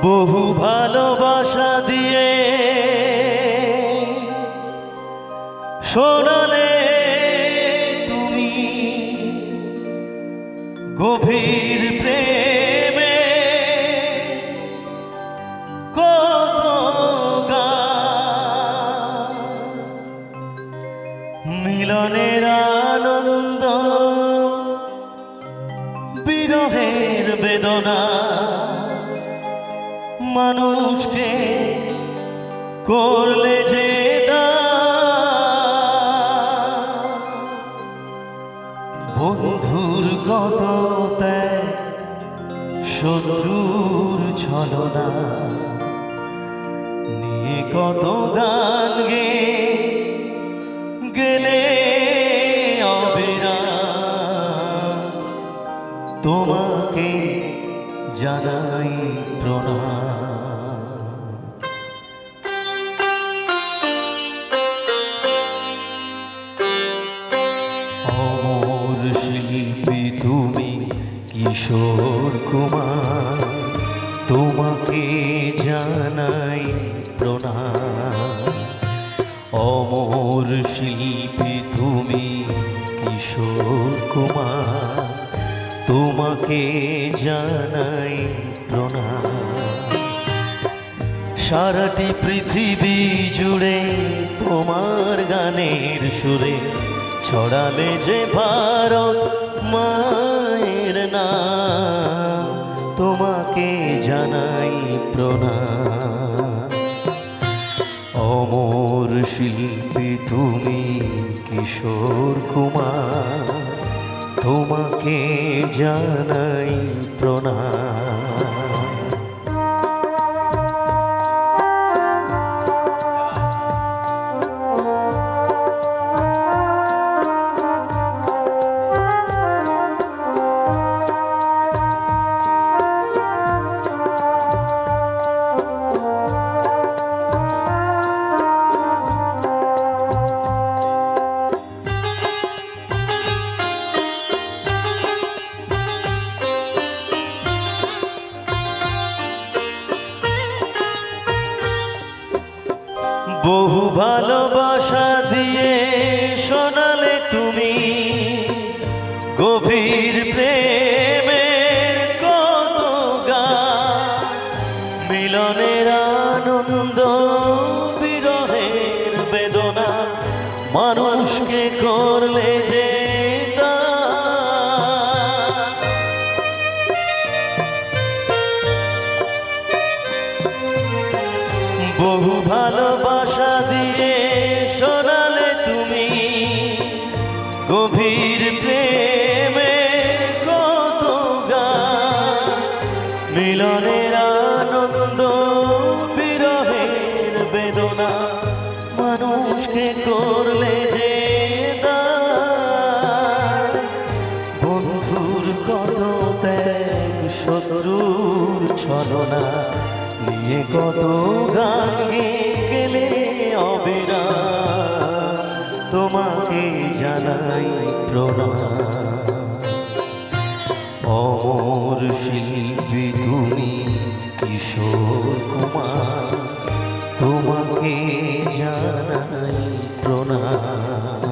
বহু ভালোবাসা দিয়ে শোনালে তুমি গভীর প্রেমে কত গান, মিলনের আনন্দ বিরহের বেদনা মানুষকে করলে যে বন্ধুর কত ত্যাগ, শত্রুর ছলনা নিয়ে কত গান গেলে অবিরাম, তোমাকে জানাই প্রণাম। অমর শিল্পী তুমি কিশোর কুমার, তোমাকে জানাই প্রণাম। অমর শিল্পী তুমি কিশোর কুমার, তোমাকে জানাই প্রণাম। সারাটি পৃথিবী জুড়ে তোমার গানের সুরে ছড়ালে যে ভারত মায়ের নাম, তোমাকে জানাই প্রণাম। অমর শিল্পী তুমি কিশোর কুমার, তোমাকে জানাই প্রণাম। বহু ভালোবাসা দিয়ে শোনালে তুমি গভীর প্রেমের কত গান, মিলনের আনন্দ বিরহের বেদনা মানুষকে করলে যে বহু ভালোবাসা দিয়ে শোনালে তুমি গভীর প্রেমে কত গান, মিলনের আনন্দ বিরহের বেদনা মানুষকে করলে যে দান, বন্ধুর কত ত্যাগ, শত্রুর ছলনা নিয়ে কত গান গেলে অবিরাম, তোমাকে জানাই প্রণাম। অমর শিল্পী তুমি কিশোর কুমার, তোমাকে জানাই প্রণাম।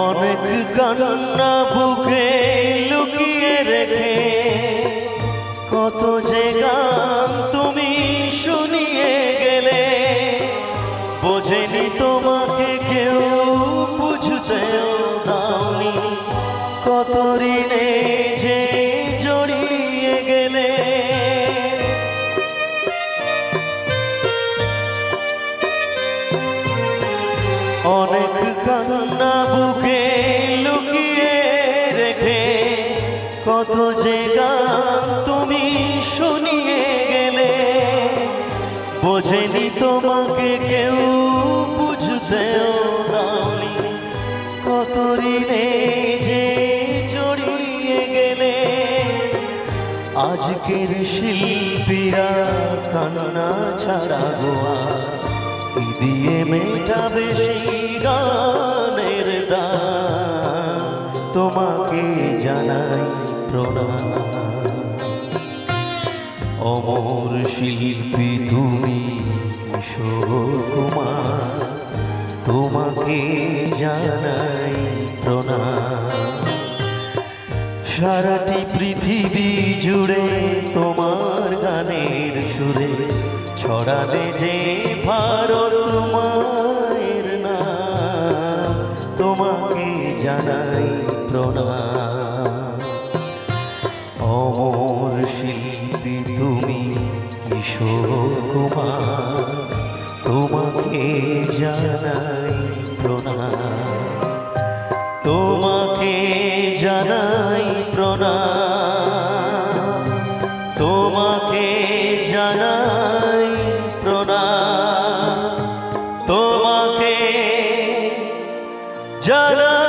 অনেক কান্না বুকে লুকিয়ে রেখে কত যে গান তুমি শুনিয়ে গেলে, বোঝেনি তোমাকে কেউ বুঝতেও দাওনি, কত ঋণে যে জড়িয়ে গেলে। অনেক কান্না বুকে লুকিয়ে রেখে কত যে গান তুমি শুনিয়ে গেলে, বোঝেনি তোমাকে কেউ বুঝতেও দাওনি, কত ঋণে যে জড়িয়ে গেলে, আজকের শিল্পীরা কান্না ছাড়া গোয়া কি দিয়ে মেটাবে সেই গানের দাম। তোমাকে জানাই প্রণাম। অমর শিল্পী তুমি কিশোর কুমার, তোমাকে জানাই প্রণাম। সারাটি পৃথিবী জুড়ে তোমার গানের সুরে ছড়ালে যে ভারত মায়ের নাম, তোমাকে জানাই প্রণাম। অমর শিল্পী তুমি কিশোর কুমার, তোমাকে জানাই প্রণাম। তোমাকে জানাই প্রণাম। তোমাকে জানাই প্রণাম। তোমাকে জানাই